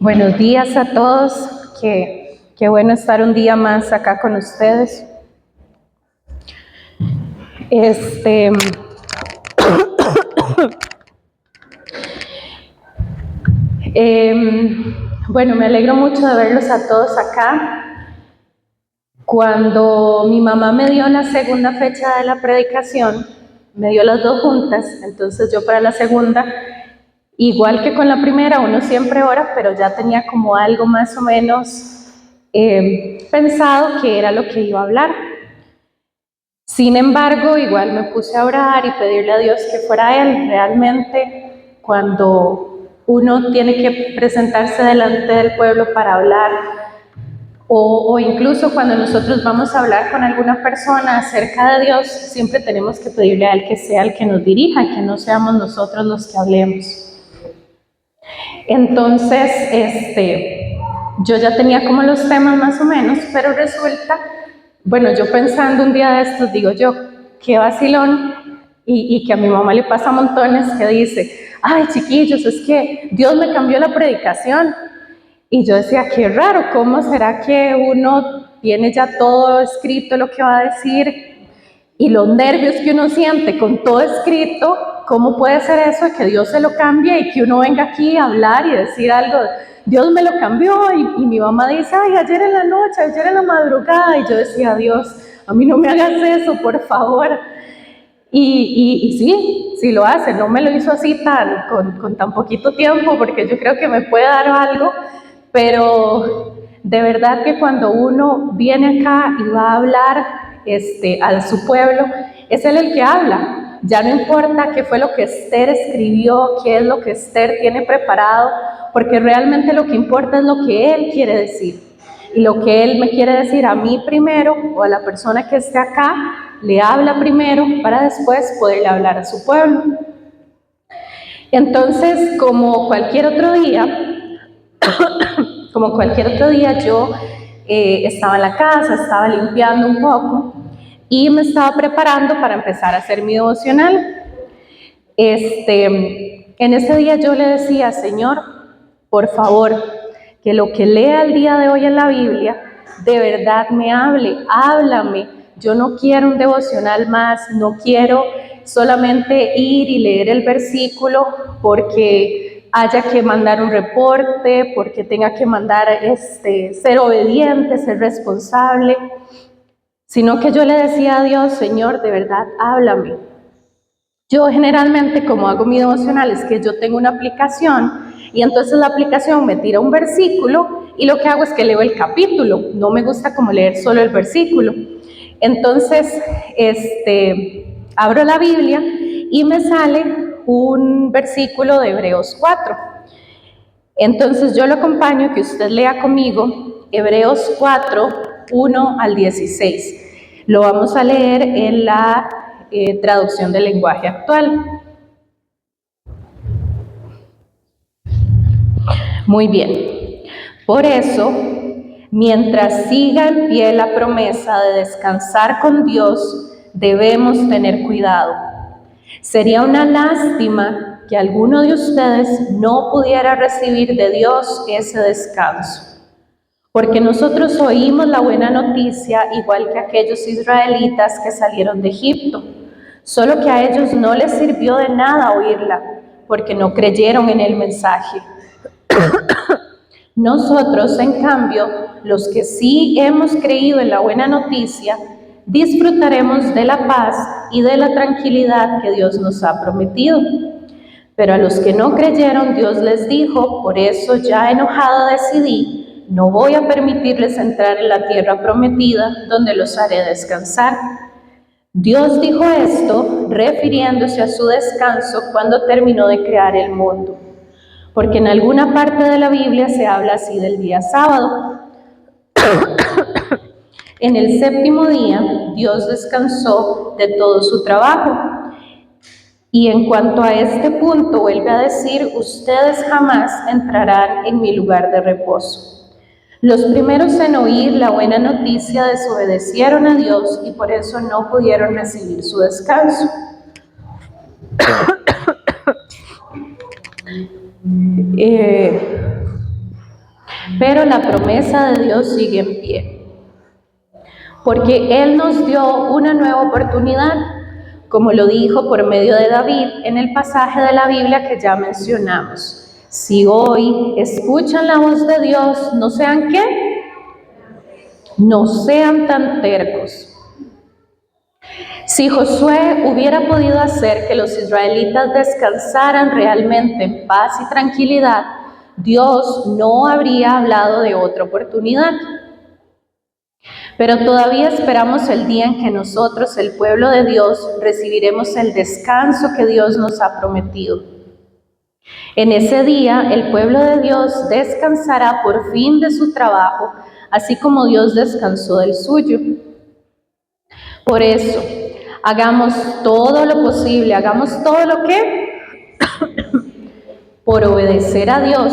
Buenos días a todos, qué bueno estar un día más acá con ustedes. Bueno, me alegro mucho de verlos a todos acá. Cuando mi mamá me dio la segunda fecha de la predicación, me dio las dos juntas, entonces yo para la segunda, igual que con la primera, uno siempre ora, pero ya tenía como algo más o menos pensado que era lo que iba a hablar. Sin embargo, igual me puse a orar y pedirle a Dios que fuera Él. Realmente, cuando uno tiene que presentarse delante del pueblo para hablar, o incluso cuando nosotros vamos a hablar con alguna persona acerca de Dios, siempre tenemos que pedirle a Él que sea el que nos dirija, que no seamos nosotros los que hablemos. Entonces, yo ya tenía como los temas más o menos, pero resulta, bueno, yo pensando un día de estos, digo yo, qué vacilón, y que a mi mamá le pasa montones, que dice, ay chiquillos, es que Dios me cambió la predicación. Y yo decía, qué raro, ¿cómo será que uno tiene ya todo escrito lo que va a decir? Y los nervios que uno siente con todo escrito, ¿cómo puede ser eso de que Dios se lo cambie y que uno venga aquí a hablar y decir algo? Dios me lo cambió y mi mamá dice, ay, ayer en la noche, ayer en la madrugada. Y yo decía, Dios, a mí no me hagas eso, por favor. Y sí lo hace, no me lo hizo así con tan poquito tiempo, porque yo creo que me puede dar algo, pero de verdad que cuando uno viene acá y va a hablar a su pueblo, es Él el que habla. Ya no importa qué fue lo que Esther escribió, qué es lo que Esther tiene preparado, porque realmente lo que importa es lo que Él quiere decir. Y lo que Él me quiere decir a mí primero, o a la persona que esté acá, le habla primero para después poderle hablar a su pueblo. Entonces, como cualquier otro día, yo estaba en la casa, estaba limpiando un poco y me estaba preparando para empezar a hacer mi devocional. En ese día yo le decía, Señor, por favor, que lo que lea el día de hoy en la Biblia, de verdad me hable, háblame. Yo no quiero un devocional más, no quiero solamente ir y leer el versículo porque haya que mandar un reporte, porque tenga que mandar ser obediente, ser responsable, sino que yo le decía a Dios, Señor, de verdad, háblame. Yo generalmente, como hago mi devocional, es que yo tengo una aplicación y entonces la aplicación me tira un versículo y lo que hago es que leo el capítulo. No me gusta como leer solo el versículo. Entonces, abro la Biblia y me sale un versículo de Hebreos 4. Entonces yo lo acompaño, que usted lea conmigo, Hebreos 4, 1 al 16. Lo vamos a leer en la traducción del lenguaje actual. Muy bien. Por eso, mientras siga en pie la promesa de descansar con Dios, debemos tener cuidado. Sería una lástima que alguno de ustedes no pudiera recibir de Dios ese descanso. Porque nosotros oímos la buena noticia igual que aquellos israelitas que salieron de Egipto, solo que a ellos no les sirvió de nada oírla, porque no creyeron en el mensaje. Nosotros, en cambio, los que sí hemos creído en la buena noticia, disfrutaremos de la paz y de la tranquilidad que Dios nos ha prometido. Pero a los que no creyeron, Dios les dijo, por eso ya enojada decidí, no voy a permitirles entrar en la tierra prometida, donde los haré descansar. Dios dijo esto refiriéndose a su descanso cuando terminó de crear el mundo, porque en alguna parte de la Biblia se habla así del día sábado. En el séptimo día, Dios descansó de todo su trabajo. Y en cuanto a este punto, vuelve a decir, ustedes jamás entrarán en mi lugar de reposo. Los primeros en oír la buena noticia desobedecieron a Dios y por eso no pudieron recibir su descanso. pero la promesa de Dios sigue en pie, porque Él nos dio una nueva oportunidad, como lo dijo por medio de David en el pasaje de la Biblia que ya mencionamos. Si hoy escuchan la voz de Dios, no sean ¿qué? No sean tan tercos. Si Josué hubiera podido hacer que los israelitas descansaran realmente en paz y tranquilidad, Dios no habría hablado de otra oportunidad. Pero todavía esperamos el día en que nosotros, el pueblo de Dios, recibiremos el descanso que Dios nos ha prometido. En ese día, el pueblo de Dios descansará por fin de su trabajo, así como Dios descansó del suyo. Por eso, hagamos todo lo posible, hagamos todo lo que por obedecer a Dios,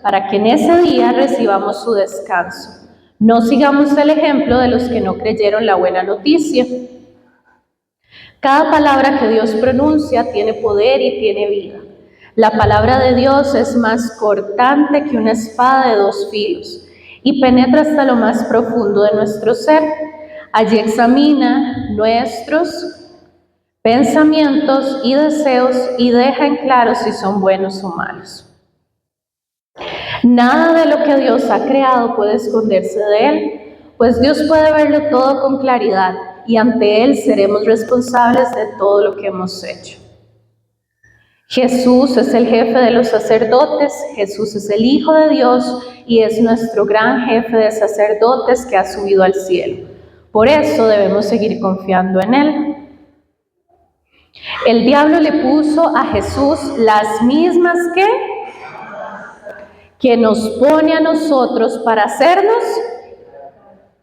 para que en ese día recibamos su descanso. No sigamos el ejemplo de los que no creyeron la buena noticia. Cada palabra que Dios pronuncia tiene poder y tiene vida. La palabra de Dios es más cortante que una espada de 2 filos y penetra hasta lo más profundo de nuestro ser. Allí examina nuestros pensamientos y deseos y deja en claro si son buenos o malos. Nada de lo que Dios ha creado puede esconderse de Él, pues Dios puede verlo todo con claridad y ante Él seremos responsables de todo lo que hemos hecho. Jesús es el jefe de los sacerdotes, Jesús es el Hijo de Dios y es nuestro gran jefe de sacerdotes que ha subido al cielo. Por eso debemos seguir confiando en Él. El diablo le puso a Jesús las mismas que nos pone a nosotros para hacernos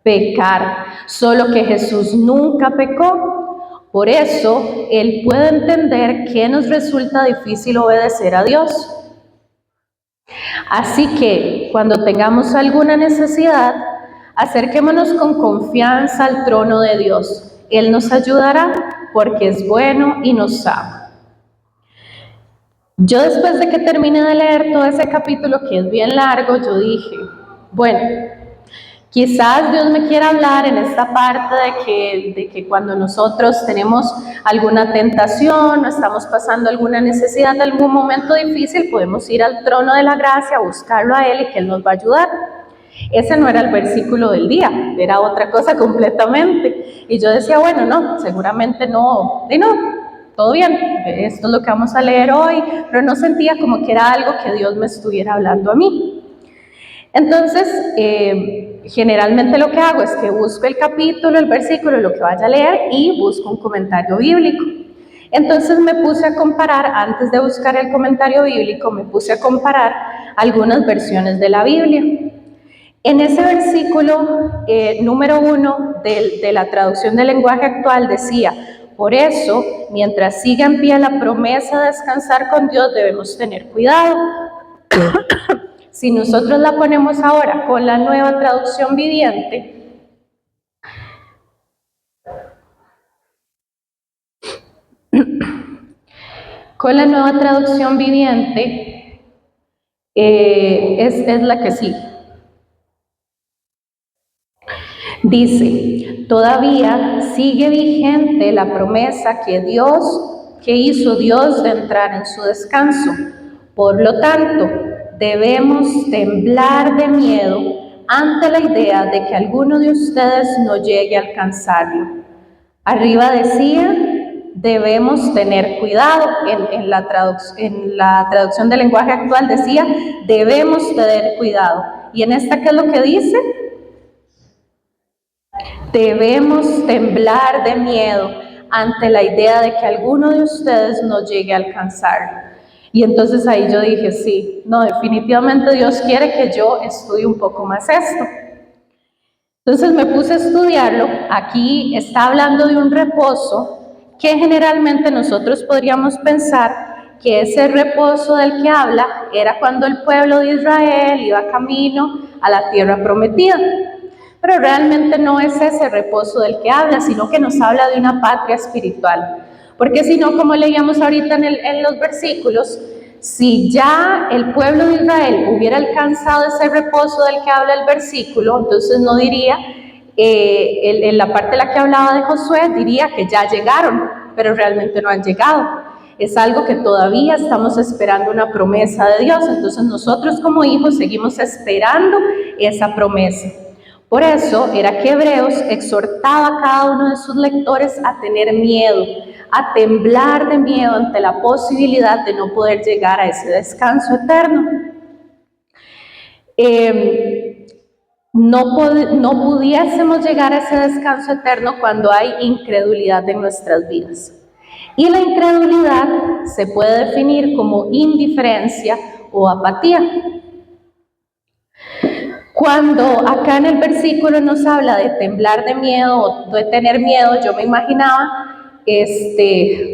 pecar, solo que Jesús nunca pecó. Por eso, Él puede entender que nos resulta difícil obedecer a Dios. Así que, cuando tengamos alguna necesidad, acerquémonos con confianza al trono de Dios. Él nos ayudará porque es bueno y nos ama. Yo después de que terminé de leer todo ese capítulo, que es bien largo, yo dije, bueno, quizás Dios me quiera hablar en esta parte de que cuando nosotros tenemos alguna tentación o estamos pasando alguna necesidad, algún momento difícil, podemos ir al trono de la gracia, buscarlo a Él y que Él nos va a ayudar. Ese no era el versículo del día, era otra cosa completamente. Y yo decía, bueno, no, seguramente no, y no, todo bien, esto es lo que vamos a leer hoy, pero no sentía como que era algo que Dios me estuviera hablando a mí. Entonces, generalmente lo que hago es que busco el capítulo, el versículo, lo que vaya a leer y busco un comentario bíblico. Entonces me puse a comparar, antes de buscar el comentario bíblico, me puse a comparar algunas versiones de la Biblia. En ese versículo número 1 de la traducción del lenguaje actual decía, por eso, mientras siga en pie la promesa de descansar con Dios, debemos tener cuidado. Si nosotros la ponemos ahora con la nueva traducción viviente, es la que sigue. Dice, todavía sigue vigente la promesa que hizo Dios de entrar en su descanso. Por lo tanto, debemos temblar de miedo ante la idea de que alguno de ustedes no llegue a alcanzarlo. Arriba decía, debemos tener cuidado. En la traducción del lenguaje actual decía, debemos tener cuidado. ¿Y en esta qué es lo que dice? Debemos temblar de miedo ante la idea de que alguno de ustedes no llegue a alcanzarlo. Y entonces ahí yo dije, sí, no, definitivamente Dios quiere que yo estudie un poco más esto. Entonces me puse a estudiarlo. Aquí está hablando de un reposo que generalmente nosotros podríamos pensar que ese reposo del que habla era cuando el pueblo de Israel iba camino a la tierra prometida. Pero realmente no es ese reposo del que habla, sino que nos habla de una patria espiritual. Porque si no, como leíamos ahorita en los versículos, Si ya el pueblo de Israel hubiera alcanzado ese reposo del que habla el versículo, entonces no diría, en la parte en la que hablaba de Josué, diría que ya llegaron, pero realmente no han llegado. Es algo que todavía estamos esperando, una promesa de Dios. Entonces nosotros como hijos seguimos esperando esa promesa. Por eso era que Hebreos exhortaba a cada uno de sus lectores a tener miedo, a temblar de miedo ante la posibilidad de no poder llegar a ese descanso eterno. No pudiésemos llegar a ese descanso eterno cuando hay incredulidad en nuestras vidas. Y la incredulidad se puede definir como indiferencia o apatía. Cuando acá en el versículo nos habla de temblar de miedo o de tener miedo, yo me imaginaba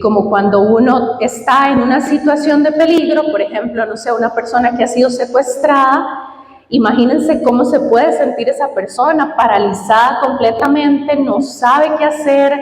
como cuando uno está en una situación de peligro, por ejemplo, no sé, una persona que ha sido secuestrada. Imagínense cómo se puede sentir esa persona, paralizada completamente, no sabe qué hacer.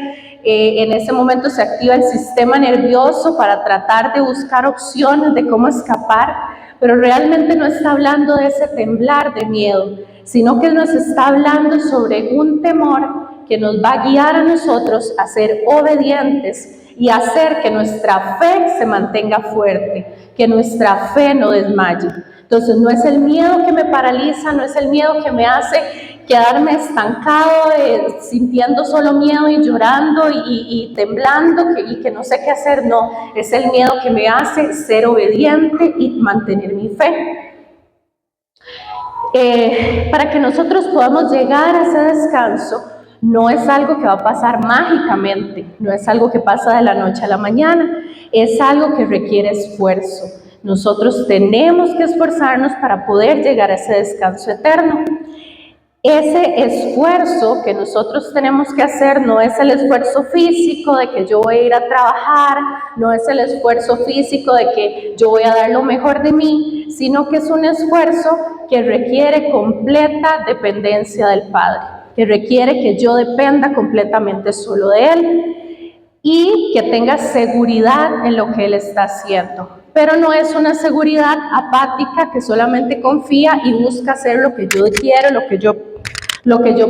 En ese momento se activa el sistema nervioso para tratar de buscar opciones de cómo escapar, pero realmente no está hablando de ese temblar de miedo, sino que nos está hablando sobre un temor que nos va a guiar a nosotros a ser obedientes y a hacer que nuestra fe se mantenga fuerte, que nuestra fe no desmaye. Entonces no es el miedo que me paraliza, no es el miedo que me hace quedarme estancado, sintiendo solo miedo y llorando y temblando y que no sé qué hacer. No, es el miedo que me hace ser obediente y mantener mi fe. Para que nosotros podamos llegar a ese descanso, no es algo que va a pasar mágicamente, no es algo que pasa de la noche a la mañana, es algo que requiere esfuerzo. Nosotros tenemos que esforzarnos para poder llegar a ese descanso eterno. Ese esfuerzo que nosotros tenemos que hacer no es el esfuerzo físico de que yo voy a ir a trabajar, no es el esfuerzo físico de que yo voy a dar lo mejor de mí, sino que es un esfuerzo que requiere completa dependencia del Padre, que requiere que yo dependa completamente solo de Él y que tenga seguridad en lo que Él está haciendo. Pero no es una seguridad apática que solamente confía y busca hacer lo que yo quiero, lo que yo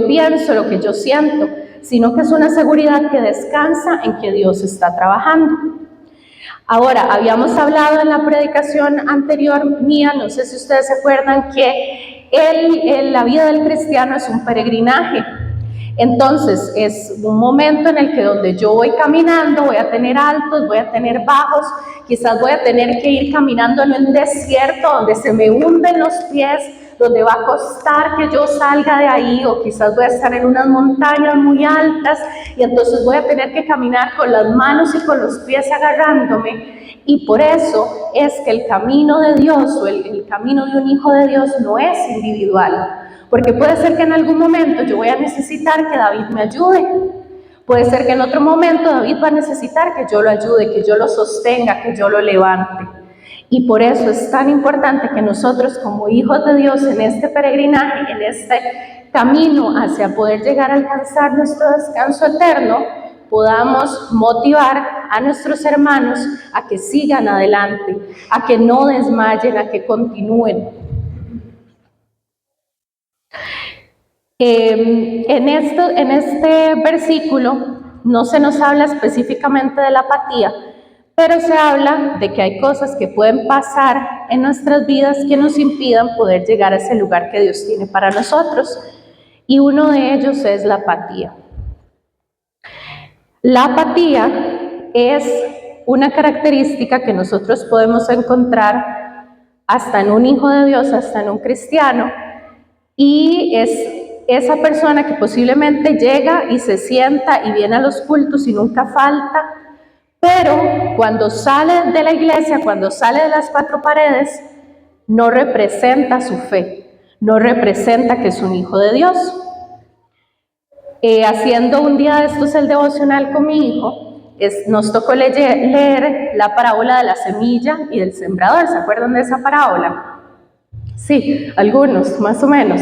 pienso, lo que yo siento, sino que es una seguridad que descansa en que Dios está trabajando. Ahora, habíamos hablado en la predicación anterior mía, no sé si ustedes se acuerdan, que la vida del cristiano es un peregrinaje. Entonces, es un momento en el que donde yo voy caminando, voy a tener altos, voy a tener bajos, quizás voy a tener que ir caminando en un desierto donde se me hunden los pies, donde va a costar que yo salga de ahí, o quizás voy a estar en unas montañas muy altas y entonces voy a tener que caminar con las manos y con los pies agarrándome. Y por eso es que el camino de Dios o el camino de un hijo de Dios no es individual. Porque puede ser que en algún momento yo voy a necesitar que David me ayude. Puede ser que en otro momento David va a necesitar que yo lo ayude, que yo lo sostenga, que yo lo levante. Y por eso es tan importante que nosotros como hijos de Dios en este peregrinaje, en este camino hacia poder llegar a alcanzar nuestro descanso eterno, podamos motivar a nuestros hermanos a que sigan adelante, a que no desmayen, a que continúen. En este versículo no se nos habla específicamente de la apatía, pero se habla de que hay cosas que pueden pasar en nuestras vidas que nos impidan poder llegar a ese lugar que Dios tiene para nosotros, y uno de ellos es la apatía. La apatía es una característica que nosotros podemos encontrar hasta en un hijo de Dios, hasta en un cristiano, y es esa persona que posiblemente llega y se sienta y viene a los cultos y nunca falta, pero cuando sale de la iglesia, cuando sale de las cuatro paredes, no representa su fe, no representa que es un hijo de Dios. Haciendo un día de estos el devocional con mi hijo, nos tocó leer la parábola de la semilla y del sembrador. ¿Se acuerdan de esa parábola? Sí, algunos, más o menos.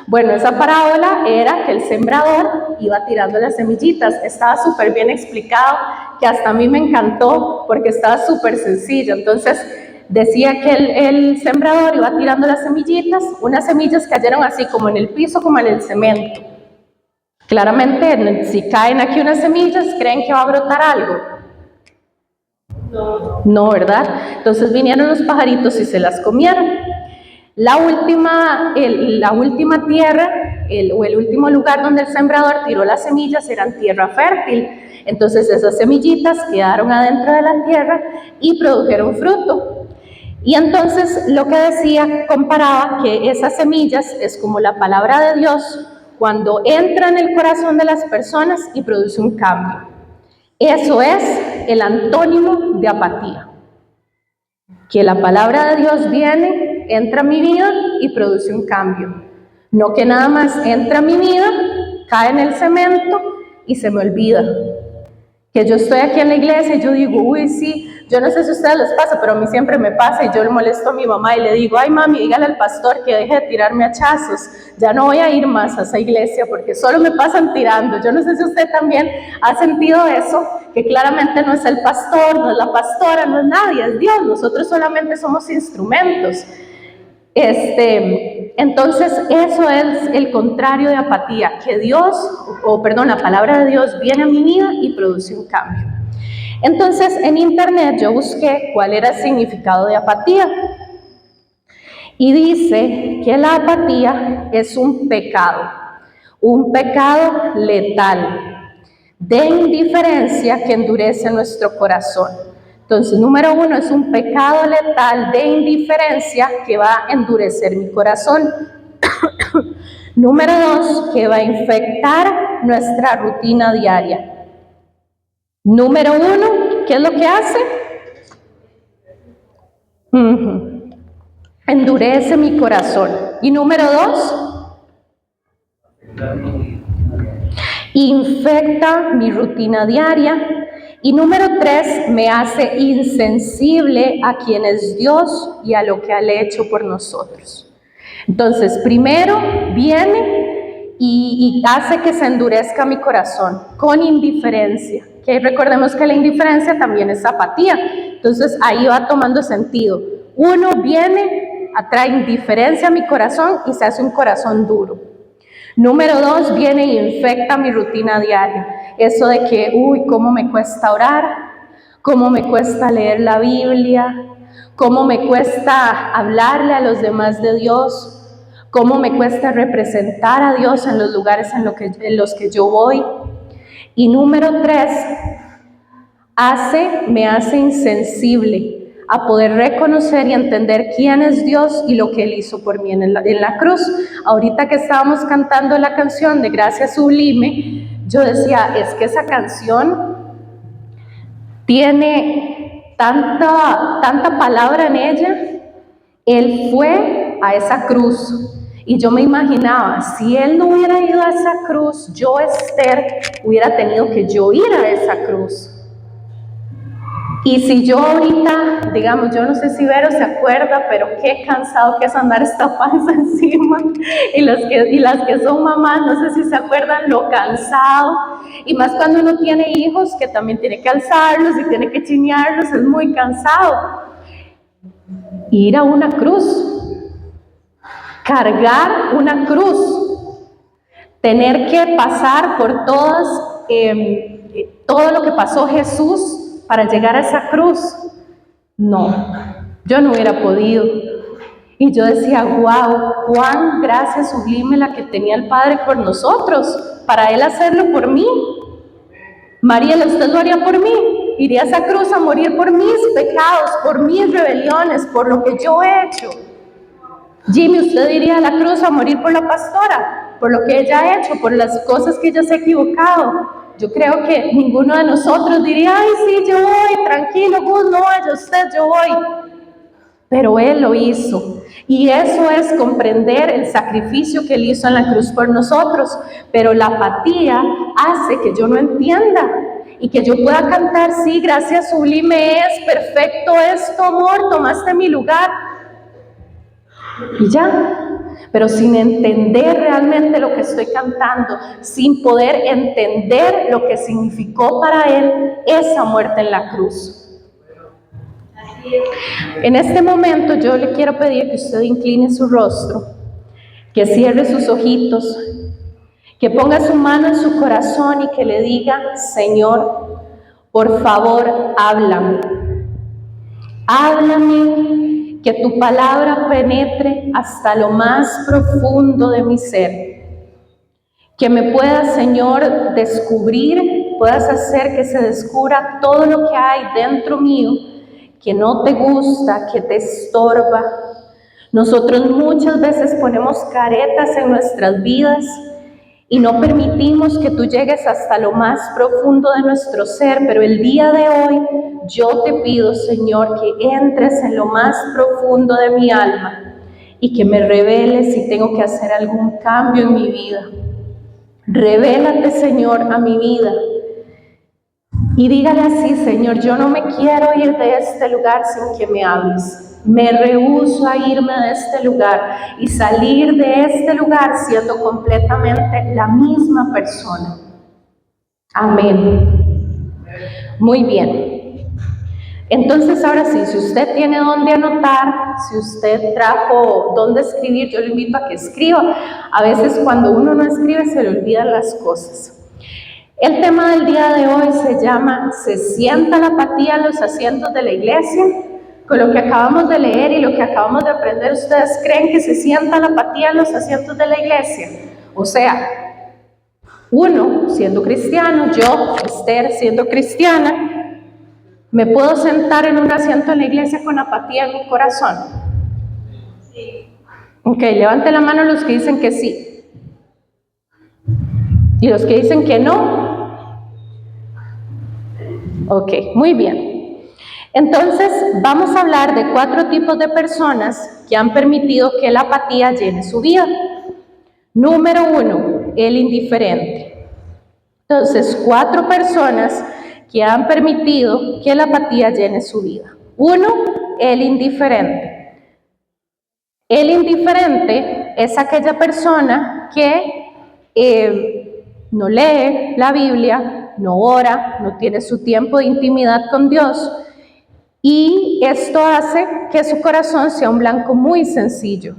Bueno, esa parábola era que el sembrador iba tirando las semillitas. Estaba súper bien explicado, que hasta a mí me encantó porque estaba súper sencillo. Entonces, decía que el sembrador iba tirando las semillitas, unas semillas cayeron así como en el piso, como en el cemento. Claramente, si caen aquí unas semillas, ¿creen que va a brotar algo? No, ¿verdad? Entonces vinieron los pajaritos y se las comieron. La última tierra, o el último lugar donde el sembrador tiró las semillas eran tierra fértil. Entonces esas semillitas quedaron adentro de la tierra y produjeron fruto. Y entonces lo que decía, comparaba que esas semillas es como la palabra de Dios cuando entra en el corazón de las personas y produce un cambio. Eso es el antónimo de apatía. Que la palabra de Dios viene, entra a mi vida y produce un cambio. No que nada más entra a mi vida, cae en el cemento y se me olvida. Que yo estoy aquí en la iglesia y yo digo, uy, sí, yo no sé si a ustedes les pasa, pero a mí siempre me pasa y yo le molesto a mi mamá y le digo, ay mami, dígale al pastor que deje de tirarme hachazos, ya no voy a ir más a esa iglesia porque solo me pasan tirando. Yo no sé si usted también ha sentido eso, que claramente no es el pastor, no es la pastora, no es nadie, es Dios, nosotros solamente somos instrumentos. Entonces eso es el contrario de apatía, que la palabra de Dios viene a mi vida y produce un cambio. Entonces en internet yo busqué cuál era el significado de apatía y dice que la apatía es un pecado letal de indiferencia que endurece nuestro corazón. Entonces, número 1, es un pecado letal de indiferencia que va a endurecer mi corazón. Número 2, que va a infectar nuestra rutina diaria. Número 1, ¿qué es lo que hace? Endurece mi corazón. Y número 2, infecta mi rutina diaria. Y número 3, me hace insensible a quién es Dios y a lo que Él ha hecho por nosotros. Entonces, primero viene y hace que se endurezca mi corazón con indiferencia. Que recordemos que la indiferencia también es apatía. Entonces, ahí va tomando sentido. 1 viene, atrae indiferencia a mi corazón y se hace un corazón duro. Número 2, viene y infecta mi rutina diaria. Eso de que, cómo me cuesta orar, cómo me cuesta leer la Biblia, cómo me cuesta hablarle a los demás de Dios, cómo me cuesta representar a Dios en los lugares en los que yo voy. Y número 3, me hace insensible a poder reconocer y entender quién es Dios y lo que Él hizo por mí en la cruz. Ahorita que estábamos cantando la canción de Gracia Sublime, yo decía, es que esa canción tiene tanta palabra en ella. Él fue a esa cruz y yo me imaginaba, si Él no hubiera ido a esa cruz, yo, Esther, hubiera tenido que yo ir a esa cruz. Y si yo ahorita, digamos, yo no sé si Vero se acuerda, pero qué cansado que es andar esta panza encima. Y las que son mamás, no sé si se acuerdan lo cansado. Y más cuando uno tiene hijos, que también tiene que alzarlos y tiene que chinearlos, es muy cansado. Ir a una cruz, cargar una cruz, tener que pasar por todo lo que pasó Jesús para llegar a esa cruz. No, yo no hubiera podido. Y yo decía, wow, cuán gracia sublime la que tenía el Padre por nosotros, para Él hacerlo por mí. Mariela, ¿usted lo haría por mí? Iría a esa cruz a morir por mis pecados, por mis rebeliones, por lo que yo he hecho. Jimmy, ¿usted iría a la cruz a morir por la pastora? Por lo que ella ha hecho, por las cosas que ella se ha equivocado. Yo creo que ninguno de nosotros diría, ay, sí, yo voy, tranquilo, Gus, no vaya usted, yo voy. Pero Él lo hizo. Y eso es comprender el sacrificio que Él hizo en la cruz por nosotros. Pero la apatía hace que yo no entienda y que yo pueda cantar, sí, gracia sublime es, perfecto es tu amor, tomaste mi lugar. Y ya. Pero sin entender realmente lo que estoy cantando, sin poder entender lo que significó para Él esa muerte en la cruz. En este momento yo le quiero pedir que usted incline su rostro, que cierre sus ojitos, que ponga su mano en su corazón y que le diga: Señor, por favor, háblame. Háblame, que tu palabra penetre hasta lo más profundo de mi ser. Que me puedas, Señor, descubrir, puedas hacer que se descubra todo lo que hay dentro mío, que no te gusta, que te estorba. Nosotros muchas veces ponemos caretas en nuestras vidas y no permitimos que tú llegues hasta lo más profundo de nuestro ser, pero el día de hoy yo te pido, Señor, que entres en lo más profundo de mi alma y que me reveles si tengo que hacer algún cambio en mi vida. Revélate, Señor, a mi vida. Y dígale así: Señor, yo no me quiero ir de este lugar sin que me hables. Me rehúso a irme de este lugar y salir de este lugar siendo completamente la misma persona. Amén. Muy bien. Entonces, ahora sí, si usted tiene dónde anotar, si usted trajo dónde escribir, yo le invito a que escriba. A veces cuando uno no escribe se le olvidan las cosas. El tema del día de hoy se llama ¿Se sienta la apatía en los asientos de la iglesia? Con lo que acabamos de leer y lo que acabamos de aprender, ¿ustedes creen que se sienta la apatía en los asientos de la iglesia? O sea, uno siendo cristiano, yo, Esther, siendo cristiana, ¿me puedo sentar en un asiento en la iglesia con apatía en mi corazón? Sí. Ok, levante la mano los que dicen que sí. ¿Y los que dicen que no? Ok, muy bien. Entonces, vamos a hablar de 4 tipos de personas que han permitido que la apatía llene su vida. Número 1, el indiferente. Entonces, 4 personas que han permitido que la apatía llene su vida. 1, el indiferente. El indiferente es aquella persona que no lee la Biblia, no ora, no tiene su tiempo de intimidad con Dios, y esto hace que su corazón sea un blanco muy sencillo,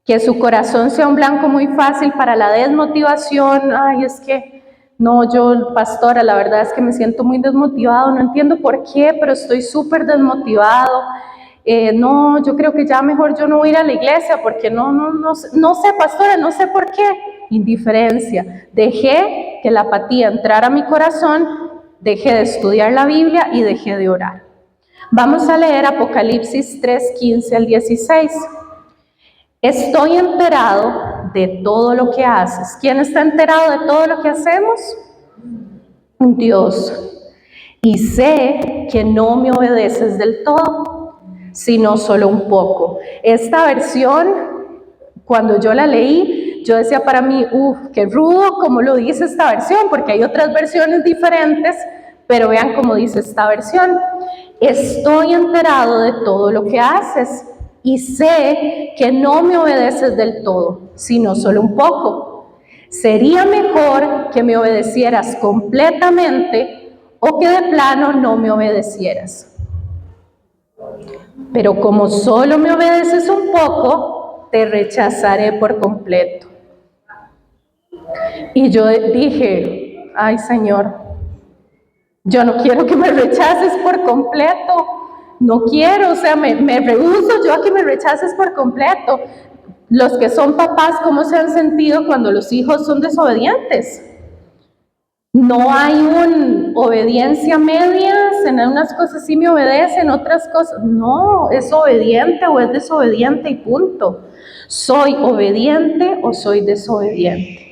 que su corazón sea un blanco muy fácil para la desmotivación. Ay, es que no, yo, pastora, la verdad es que me siento muy desmotivado, no entiendo por qué, pero estoy súper desmotivado. No, yo creo que ya mejor yo no voy a ir a la iglesia porque no sé, pastora, no sé por qué. Indiferencia. Dejé que la apatía entrara a mi corazón, dejé de estudiar la Biblia y dejé de orar. Vamos a leer Apocalipsis 3:15 al 16. Estoy enterado de todo lo que haces. ¿Quién está enterado de todo lo que hacemos? Dios. Y sé que no me obedeces del todo, sino solo un poco. Esta versión, cuando yo la leí, yo decía para mí, qué rudo como lo dice esta versión, porque hay otras versiones diferentes, pero vean cómo dice esta versión. Estoy enterado de todo lo que haces y sé que no me obedeces del todo, sino solo un poco. Sería mejor que me obedecieras completamente o que de plano no me obedecieras. Pero como solo me obedeces un poco, te rechazaré por completo. Y yo dije, ay Señor, yo no quiero que me rechaces por completo, no quiero, o sea, me rehúso yo a que me rechaces por completo. Los que son papás, ¿cómo se han sentido cuando los hijos son desobedientes? No hay una obediencia medias, en unas cosas sí me obedecen, otras cosas no, es obediente o es desobediente y punto. ¿Soy obediente o soy desobediente?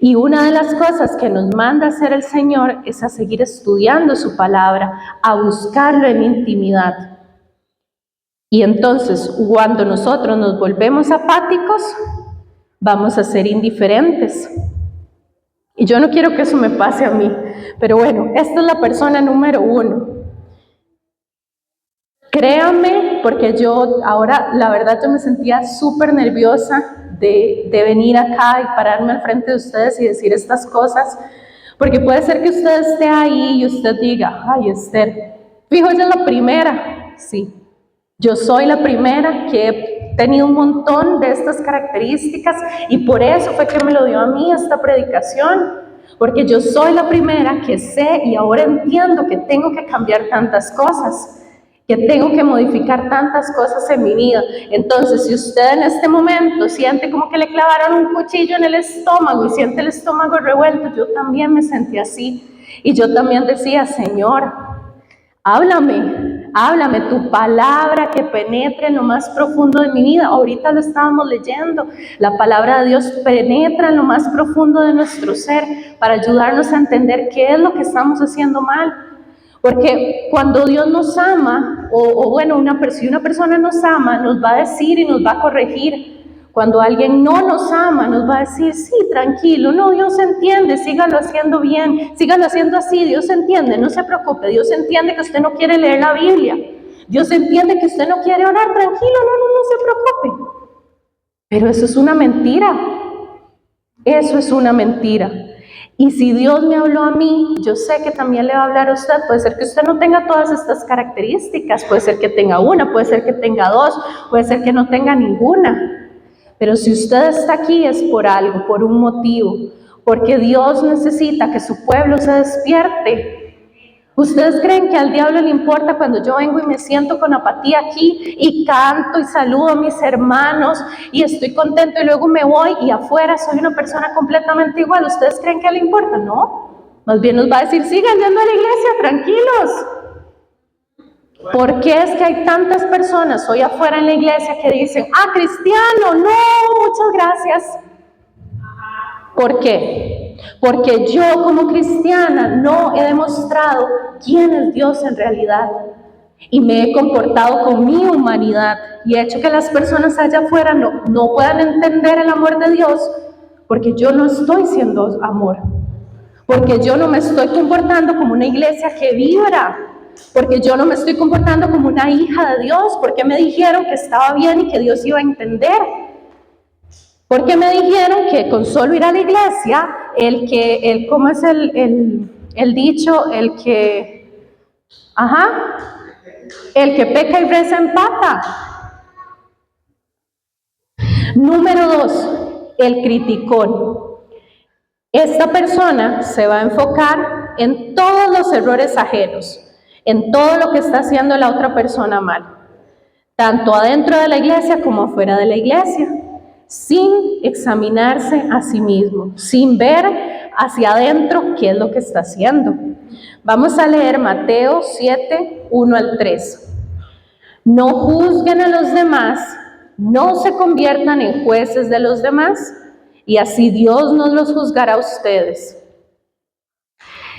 Y una de las cosas que nos manda a hacer el Señor es a seguir estudiando su palabra, a buscarlo en intimidad. Y entonces, cuando nosotros nos volvemos apáticos, vamos a ser indiferentes. Y yo no quiero que eso me pase a mí, pero bueno, esta es la persona número 1. Créanme, porque yo ahora, la verdad, yo me sentía súper nerviosa de venir acá y pararme al frente de ustedes y decir estas cosas, porque puede ser que usted esté ahí y usted diga, ay Esther, fijo, ella es la primera, Sí. Yo soy la primera que he tenido un montón de estas características y por eso fue que me lo dio a mí esta predicación, porque yo soy la primera que sé y ahora entiendo que tengo que cambiar tantas cosas, que tengo que modificar tantas cosas en mi vida. Entonces, si usted en este momento siente como que le clavaron un cuchillo en el estómago y siente el estómago revuelto, yo también me sentí así y yo también decía, Señor, háblame, tu palabra que penetre en lo más profundo de mi vida. Ahorita lo estábamos leyendo. La palabra de Dios penetra en lo más profundo de nuestro ser para ayudarnos a entender qué es lo que estamos haciendo mal. Porque cuando Dios nos ama, si una persona nos ama, nos va a decir y nos va a corregir. Cuando alguien no nos ama, nos va a decir, sí, tranquilo, no, Dios entiende, sígalo haciendo bien, sígalo haciendo así, Dios entiende, no se preocupe, Dios entiende que usted no quiere leer la Biblia, Dios entiende que usted no quiere orar, tranquilo, no se preocupe. Pero eso es una mentira, eso es una mentira. Y si Dios me habló a mí, yo sé que también le va a hablar a usted. Puede ser que usted no tenga todas estas características, puede ser que tenga una, puede ser que tenga dos, puede ser que no tenga ninguna. Pero si usted está aquí es por algo, por un motivo, porque Dios necesita que su pueblo se despierte. ¿Ustedes creen que al diablo le importa cuando yo vengo y me siento con apatía aquí y canto y saludo a mis hermanos y estoy contento y luego me voy y afuera soy una persona completamente igual? ¿Ustedes creen que le importa? No. Más bien nos va a decir, sigan yendo a la iglesia, tranquilos. ¿Por qué es que hay tantas personas hoy afuera en la iglesia que dicen, cristiano, no, muchas gracias? ¿Por qué? Porque yo como cristiana no he demostrado quién es Dios en realidad y me he comportado con mi humanidad y he hecho que las personas allá afuera no puedan entender el amor de Dios porque yo no estoy siendo amor, porque yo no me estoy comportando como una iglesia que vibra, porque yo no me estoy comportando como una hija de Dios, porque me dijeron que estaba bien y que Dios iba a entender. Porque me dijeron que con solo ir a la iglesia, ¿cómo es el dicho? El que peca y reza empata. Número 2, el criticón. Esta persona se va a enfocar en todos los errores ajenos, en todo lo que está haciendo la otra persona mal, tanto adentro de la iglesia como afuera de la iglesia, sin examinarse a sí mismo, sin ver hacia adentro qué es lo que está haciendo. Vamos a leer Mateo 7, 1 al 3. No juzguen a los demás, no se conviertan en jueces de los demás, y así Dios no los juzgará a ustedes.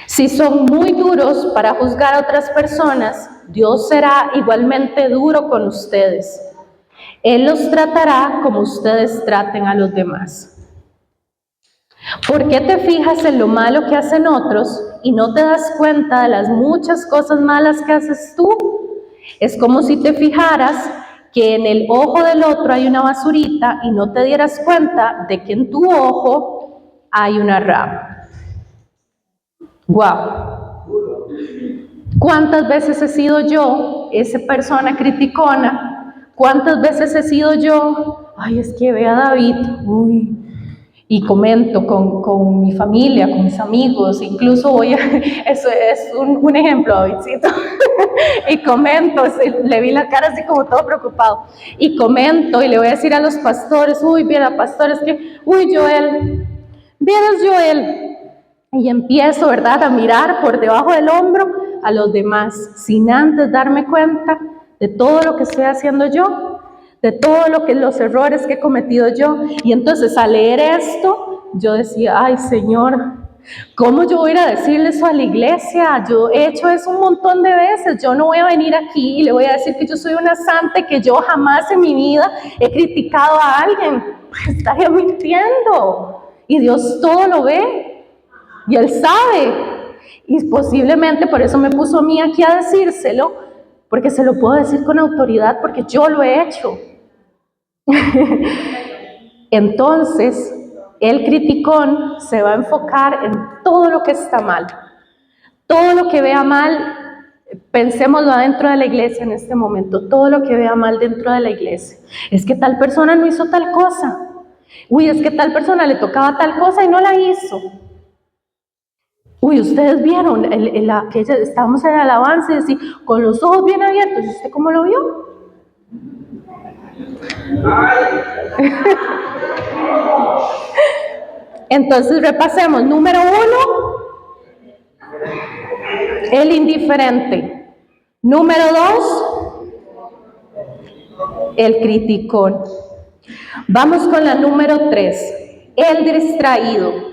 Si son muy duros para juzgar a otras personas, Dios será igualmente duro con ustedes. Él los tratará como ustedes traten a los demás. ¿Por qué te fijas en lo malo que hacen otros y no te das cuenta de las muchas cosas malas que haces tú? Es como si te fijaras que en el ojo del otro hay una basurita y no te dieras cuenta de que en tu ojo hay una rama. ¡Guau! ¿Cuántas veces he sido yo esa persona criticona? ¿Cuántas veces he sido yo? Ay, es que ve a David, y comento con mi familia, con mis amigos, incluso eso es un ejemplo, Davidcito, y comento, le vi la cara así como todo preocupado, y comento y le voy a decir a los pastores, viera pastores que, Joel, vieras Joel, y empiezo, ¿verdad?, a mirar por debajo del hombro a los demás, sin antes darme cuenta de todo lo que estoy haciendo yo, de todos los errores que he cometido yo. Y entonces al leer esto, yo decía, ay Señor, ¿cómo yo voy a ir a decirle eso a la iglesia? Yo he hecho eso un montón de veces, yo no voy a venir aquí y le voy a decir que yo soy una santa y que yo jamás en mi vida he criticado a alguien. Pues estaría mintiendo. Y Dios todo lo ve y Él sabe. Y posiblemente por eso me puso a mí aquí a decírselo, porque se lo puedo decir con autoridad, porque yo lo he hecho. Entonces, el criticón se va a enfocar en todo lo que está mal, todo lo que vea mal, Pensémoslo adentro de la iglesia en este momento, todo lo que vea mal dentro de la iglesia. Es que tal persona no hizo tal cosa. Uy, es que tal persona le tocaba tal cosa y no la hizo. Uy, ustedes vieron, estábamos en el alabanza y decir, con los ojos bien abiertos, ¿y usted cómo lo vio? Entonces repasemos. Número 1, el indiferente. Número 2, el criticón. Vamos con la número 3, el distraído.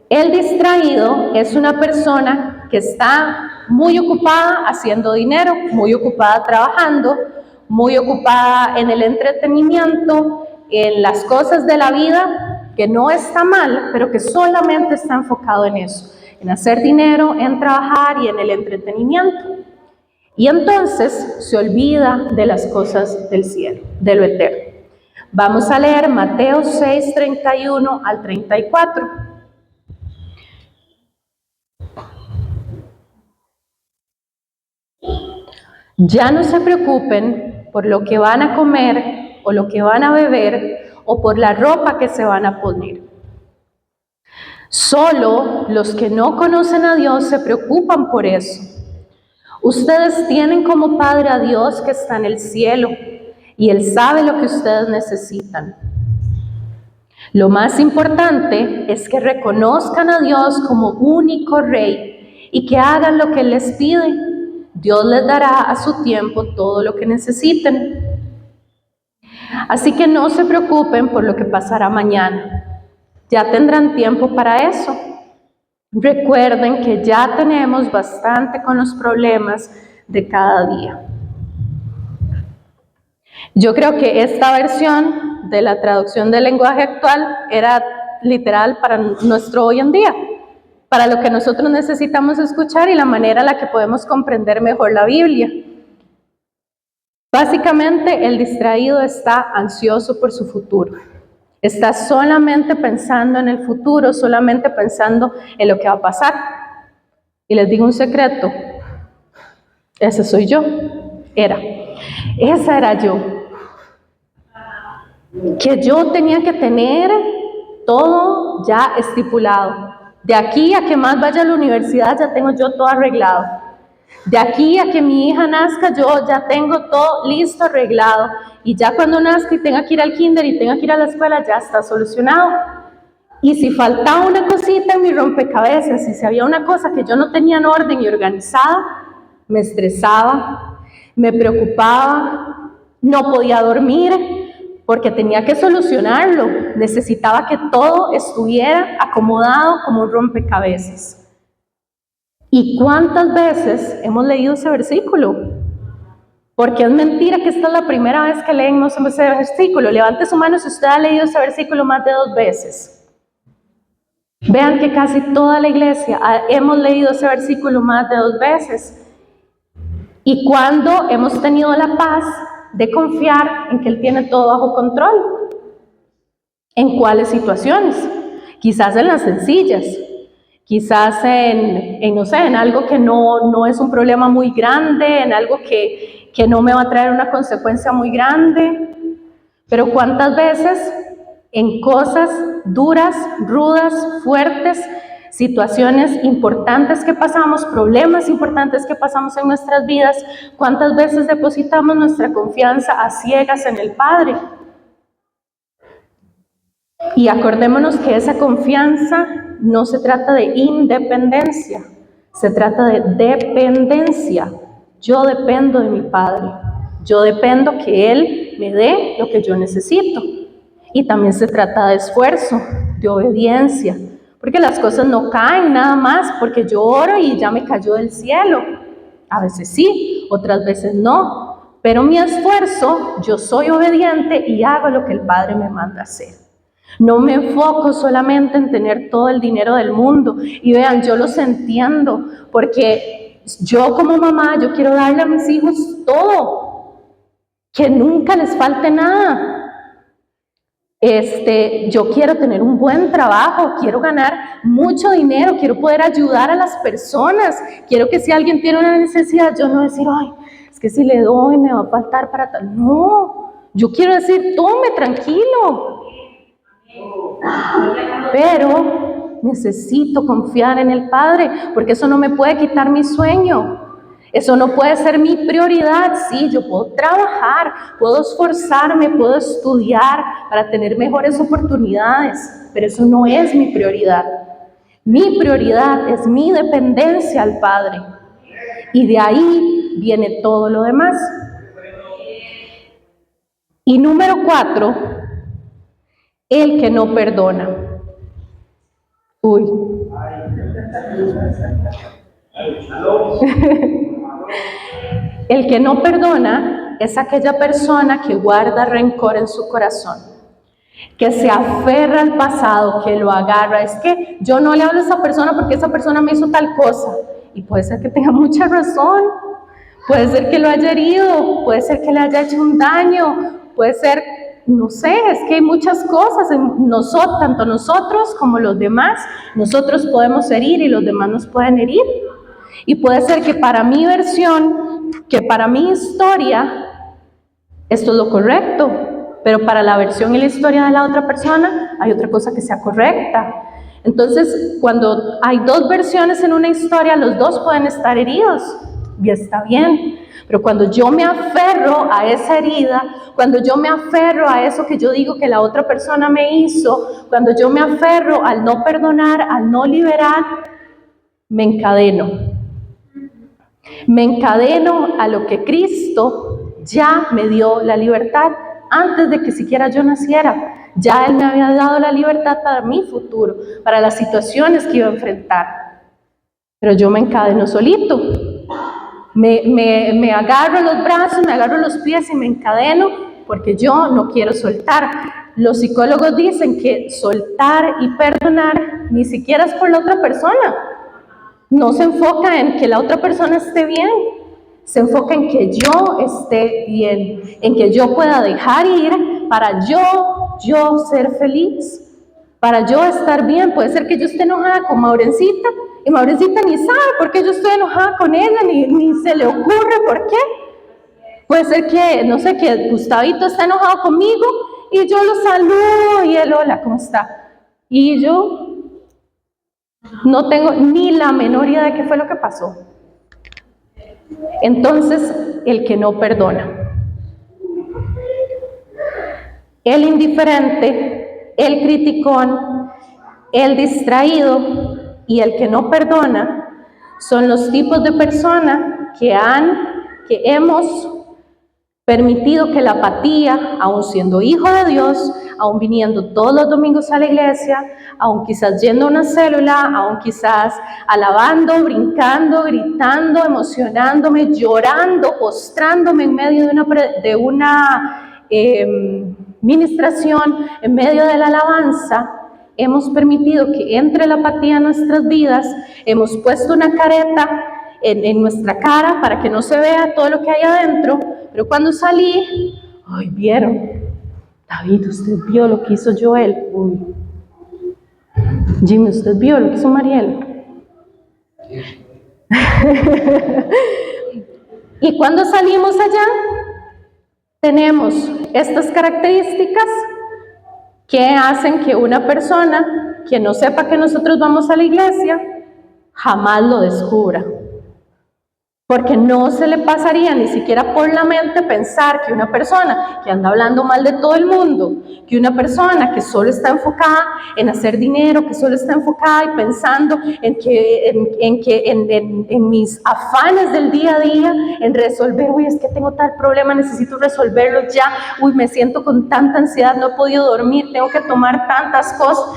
El distraído es una persona que está muy ocupada haciendo dinero, muy ocupada trabajando, muy ocupada en el entretenimiento, en las cosas de la vida, que no está mal, pero que solamente está enfocado en eso, en hacer dinero, en trabajar y en el entretenimiento. Y entonces se olvida de las cosas del cielo, de lo eterno. Vamos a leer Mateo 6, 31 al 34. Ya no se preocupen por lo que van a comer o lo que van a beber o por la ropa que se van a poner. Solo los que no conocen a Dios se preocupan por eso. Ustedes tienen como Padre a Dios que está en el cielo y Él sabe lo que ustedes necesitan. Lo más importante es que reconozcan a Dios como único Rey y que hagan lo que Él les pide. Dios les dará a su tiempo todo lo que necesiten. Así que no se preocupen por lo que pasará mañana. Ya tendrán tiempo para eso. Recuerden que ya tenemos bastante con los problemas de cada día. Yo creo que esta versión de la traducción del lenguaje actual era literal para nuestro hoy en día, para lo que nosotros necesitamos escuchar y la manera en la que podemos comprender mejor la Biblia. Básicamente, el distraído está ansioso por su futuro. Está solamente pensando en el futuro, solamente pensando en lo que va a pasar. Y les digo un secreto, ese soy yo, esa era yo. Que yo tenía que tener todo ya estipulado. De aquí a que más vaya a la universidad ya tengo yo todo arreglado. De aquí a que mi hija nazca yo ya tengo todo listo, arreglado. Y ya cuando nazca y tenga que ir al kinder y tenga que ir a la escuela ya está solucionado. Y si faltaba una cosita en mi rompecabezas, si había una cosa que yo no tenía en orden y organizada, me estresaba, me preocupaba, no podía dormir, porque tenía que solucionarlo. Necesitaba que todo estuviera acomodado como un rompecabezas. ¿Y cuántas veces hemos leído ese versículo? Porque es mentira que esta es la primera vez que leemos ese versículo. Levante su mano si usted ha leído ese versículo más de 2 veces. Vean que casi toda la iglesia hemos leído ese versículo más de 2 veces. Y cuando hemos tenido la paz de confiar en que Él tiene todo bajo control. ¿En cuáles situaciones? Quizás en las sencillas, quizás no sé, en algo que no es un problema muy grande, en algo que no me va a traer una consecuencia muy grande. Pero ¿cuántas veces en cosas duras, rudas, fuertes, situaciones importantes que pasamos, problemas importantes que pasamos en nuestras vidas, cuántas veces depositamos nuestra confianza a ciegas en el Padre? Y acordémonos que esa confianza no se trata de independencia, se trata de dependencia. Yo dependo de mi Padre, yo dependo que Él me dé lo que yo necesito. Y también se trata de esfuerzo, de obediencia, porque las cosas no caen nada más porque yo oro y ya me cayó del cielo. A veces sí, otras veces no, pero mi esfuerzo, yo soy obediente y hago lo que el Padre me manda hacer. No me enfoco solamente en tener todo el dinero del mundo. Y vean, yo los entiendo, porque yo como mamá, yo quiero darle a mis hijos todo, que nunca les falte nada. Yo quiero tener un buen trabajo, quiero ganar mucho dinero, quiero poder ayudar a las personas, quiero que si alguien tiene una necesidad, yo no decir, ay, es que si le doy me va a faltar para tal. No, yo quiero decir, tome, tranquilo. Pero necesito confiar en el Padre, porque eso no me puede quitar mi sueño. Eso no puede ser mi prioridad. Sí, yo puedo trabajar, puedo esforzarme, puedo estudiar para tener mejores oportunidades, pero eso no es mi prioridad. Mi prioridad es mi dependencia al Padre. Y de ahí viene todo lo demás. Y número 4, el que no perdona. Uy. El que no perdona es aquella persona que guarda rencor en su corazón, que se aferra al pasado, que lo agarra. Es que yo no le hablo a esa persona porque esa persona me hizo tal cosa. Y puede ser que tenga mucha razón, puede ser que lo haya herido, puede ser que le haya hecho un daño, puede ser, no sé, es que hay muchas cosas. Tanto nosotros como los demás, nosotros podemos herir y los demás nos pueden herir. Y puede ser que para mi versión, que para mi historia, esto es lo correcto, pero para la versión y la historia de la otra persona hay otra cosa que sea correcta. Entonces, cuando hay dos versiones en una historia, los dos pueden estar heridos y está bien. Pero cuando yo me aferro a esa herida, cuando yo me aferro a eso que yo digo que la otra persona me hizo, cuando yo me aferro al no perdonar, al no liberar, me encadeno. Me encadeno a lo que Cristo ya me dio la libertad antes de que siquiera yo naciera. Ya Él me había dado la libertad para mi futuro, para las situaciones que iba a enfrentar. Pero yo me encadeno solito. Me agarro los brazos, me agarro los pies y me encadeno porque yo no quiero soltar. Los psicólogos dicen que soltar y perdonar ni siquiera es por la otra persona. No se enfoca en que la otra persona esté bien, se enfoca en que yo esté bien, en que yo pueda dejar ir para yo ser feliz, para yo estar bien. Puede ser que yo esté enojada con Maurencita y Maurencita ni sabe por qué yo estoy enojada con ella, ni se le ocurre por qué. Puede ser que, no sé, que Gustavito está enojado conmigo y yo lo saludo y él, hola, ¿cómo está? Y yo no tengo ni la menor idea de qué fue lo que pasó. Entonces, el que no perdona, el indiferente, el criticón, el distraído y el que no perdona son los tipos de personas que hemos permitido que la apatía, aun siendo hijo de Dios, aun viniendo todos los domingos a la iglesia, aun quizás yendo a una célula, aun quizás alabando, brincando, gritando, emocionándome, llorando, postrándome en medio de una ministración, en medio de la alabanza, hemos permitido que entre la apatía en nuestras vidas, hemos puesto una careta en nuestra cara para que no se vea todo lo que hay adentro, pero cuando salí, ay, vieron, David, usted vio lo que hizo Joel, uy. Jimmy, usted vio lo que hizo Mariel. Y cuando salimos allá, tenemos estas características que hacen que una persona que no sepa que nosotros vamos a la iglesia, jamás lo descubra. Porque no se le pasaría ni siquiera por la mente pensar que una persona que anda hablando mal de todo el mundo, que una persona que solo está enfocada en hacer dinero, que solo está enfocada y pensando en mis afanes del día a día, en resolver, uy, es que tengo tal problema, necesito resolverlo ya, uy, me siento con tanta ansiedad, no he podido dormir, tengo que tomar tantas cosas.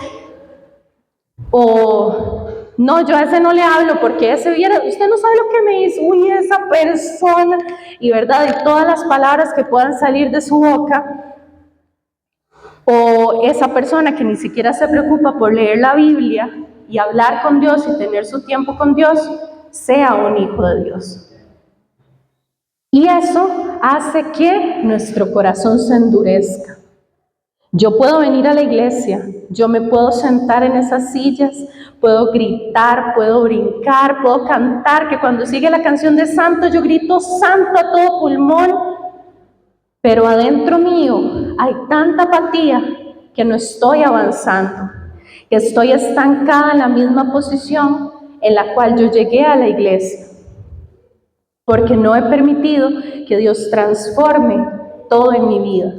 O no, yo a ese no le hablo porque ese viene, usted no sabe lo que me hizo, uy, esa persona, y verdad, y todas las palabras que puedan salir de su boca. O esa persona que ni siquiera se preocupa por leer la Biblia y hablar con Dios y tener su tiempo con Dios, sea un hijo de Dios. Y eso hace que nuestro corazón se endurezca. Yo puedo venir a la iglesia, yo me puedo sentar en esas sillas, puedo gritar, puedo brincar, puedo cantar, que cuando sigue la canción de santo yo grito santo a todo pulmón, pero adentro mío hay tanta apatía que no estoy avanzando, que estoy estancada en la misma posición en la cual yo llegué a la iglesia, porque no he permitido que Dios transforme todo en mi vida,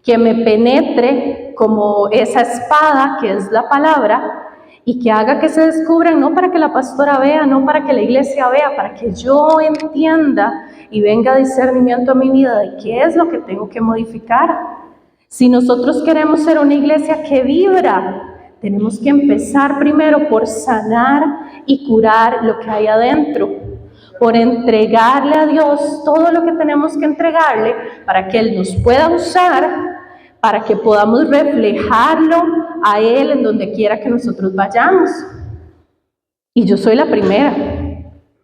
que me penetre como esa espada que es la palabra y que haga que se descubran, no para que la pastora vea, no para que la iglesia vea, para que yo entienda y venga discernimiento a mi vida de qué es lo que tengo que modificar. Si nosotros queremos ser una iglesia que vibra, tenemos que empezar primero por sanar y curar lo que hay adentro, por entregarle a Dios todo lo que tenemos que entregarle para que Él nos pueda usar, para que podamos reflejarlo a Él en donde quiera que nosotros vayamos. Y yo soy la primera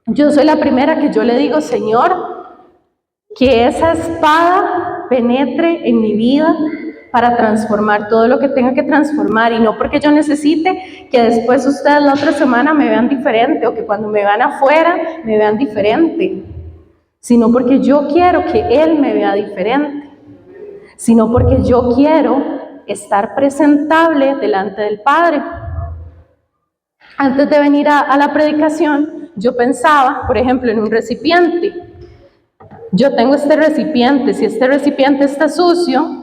que yo le digo, Señor, que esa espada penetre en mi vida para transformar todo lo que tenga que transformar, y no porque yo necesite que después ustedes la otra semana me vean diferente o que cuando me vean afuera me vean diferente, sino porque yo quiero que Él me vea diferente, sino porque yo quiero estar presentable delante del Padre. Antes de venir a la predicación, yo pensaba, por ejemplo, en un recipiente. Yo tengo este recipiente, si este recipiente está sucio,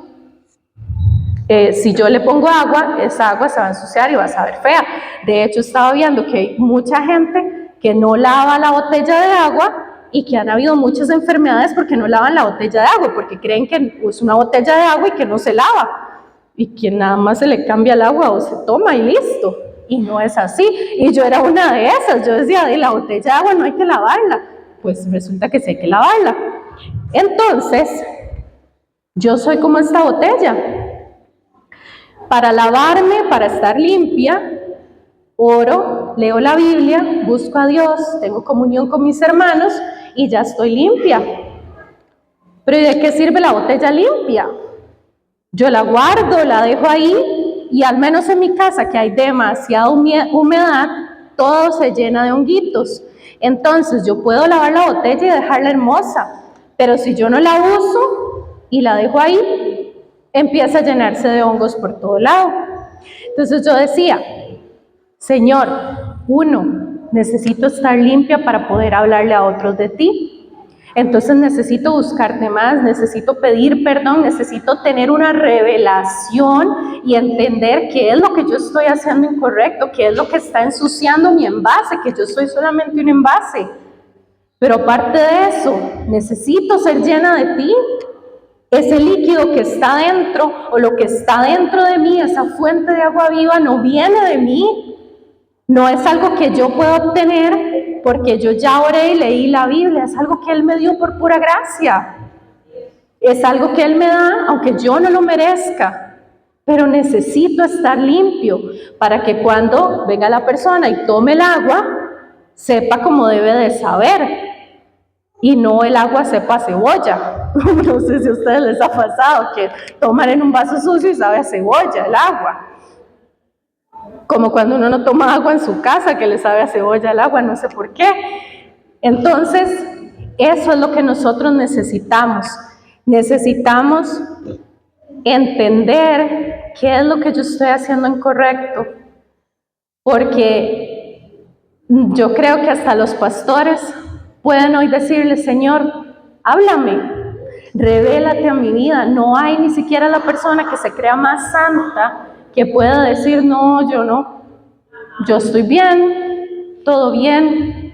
si yo le pongo agua, esa agua se va a ensuciar y va a saber fea. De hecho, estaba viendo que hay mucha gente que no lava la botella de agua y que han habido muchas enfermedades porque no lavan la botella de agua, porque creen que es una botella de agua y que no se lava, y que nada más se le cambia el agua o se toma y listo. Y no es así. Y yo era una de esas. Yo decía, de la botella de agua no hay que lavarla. Pues resulta que sí hay que lavarla. Entonces, yo soy como esta botella. Para lavarme, para estar limpia, oro, leo la Biblia, busco a Dios, tengo comunión con mis hermanos y ya estoy limpia. Pero ¿y de qué sirve la botella limpia? Yo la guardo, la dejo ahí, y al menos en mi casa, que hay demasiada humedad, todo se llena de honguitos. Entonces yo puedo lavar la botella y dejarla hermosa, pero si yo no la uso y la dejo ahí, empieza a llenarse de hongos por todo lado. Entonces yo decía, Señor, necesito estar limpia para poder hablarle a otros de ti. Entonces necesito buscarte más, necesito pedir perdón, necesito tener una revelación y entender qué es lo que yo estoy haciendo incorrecto, qué es lo que está ensuciando mi envase, que yo soy solamente un envase. Pero aparte de eso, necesito ser llena de ti. Ese líquido que está dentro, o lo que está dentro de mí, esa fuente de agua viva, no viene de mí. No es algo que yo puedo obtener porque yo ya oré y leí la Biblia. Es algo que Él me dio por pura gracia. Es algo que Él me da, aunque yo no lo merezca. Pero necesito estar limpio para que cuando venga la persona y tome el agua, sepa como debe de saber. Y no el agua sepa a cebolla. No sé si a ustedes les ha pasado que toman en un vaso sucio y sabe a cebolla el agua. Como cuando uno no toma agua en su casa, que le sabe a cebolla el agua, no sé por qué. Entonces, eso es lo que nosotros necesitamos. Necesitamos entender qué es lo que yo estoy haciendo incorrecto. Porque yo creo que hasta los pastores pueden hoy decirle, Señor, háblame, revélate a mi vida. No hay ni siquiera la persona que se crea más santa que pueda decir, no, yo estoy bien, todo bien.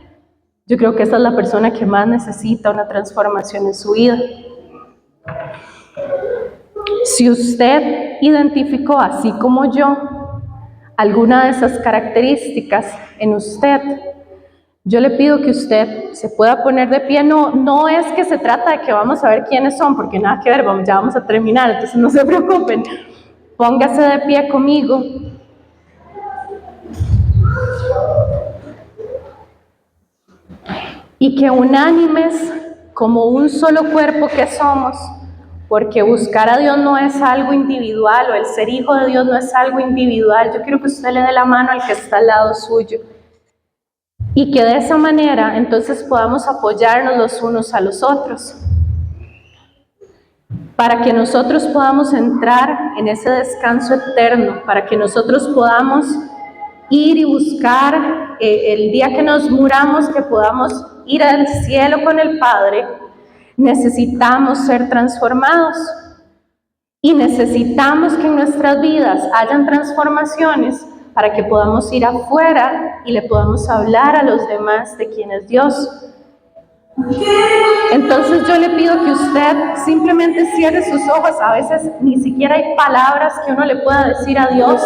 Yo creo que esa es la persona que más necesita una transformación en su vida. Si usted identificó, así como yo, alguna de esas características en usted, yo le pido que usted se pueda poner de pie. No es que se trata de que vamos a ver quiénes son, porque nada que ver, ya vamos a terminar, entonces no se preocupen. Póngase de pie conmigo. Y que unánimes, como un solo cuerpo que somos, porque buscar a Dios no es algo individual, o el ser hijo de Dios no es algo individual. Yo quiero que usted le dé la mano al que está al lado suyo, y que de esa manera entonces podamos apoyarnos los unos a los otros, para que nosotros podamos entrar en ese descanso eterno, para que nosotros podamos ir y buscar el día que nos muramos, que podamos ir al cielo con el Padre. Necesitamos ser transformados y necesitamos que en nuestras vidas hayan transformaciones para que podamos ir afuera y le podamos hablar a los demás de quién es Dios. Entonces yo le pido que usted simplemente cierre sus ojos. A veces ni siquiera hay palabras que uno le pueda decir a Dios,